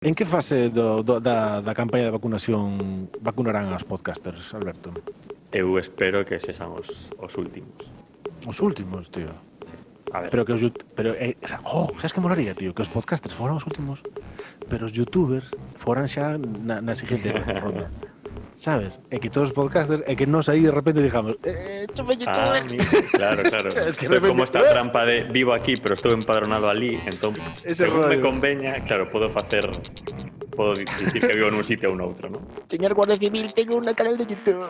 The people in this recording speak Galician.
En que fase da campaña de vacunación vacunarán aos podcasters, Alberto? Eu espero que sexan os últimos. Os últimos, tío. Sí. A ver. Pero que os sabes que molaría, tío? Que os podcasters foran os últimos, pero os youtubers foran xa na seguinte ronda. Sabes? É que todos os podcasters, é que nos aí de repente digamos chupa youtuber. Claro. Es que Pero repente, como esta trampa de vivo aquí, pero estou empadronado ali, entón, ese según me rollo. conveña, claro, podo dicir que vivo nun sitio ou noutro, non? Señor Guardia Civil, tengo un canal de YouTube.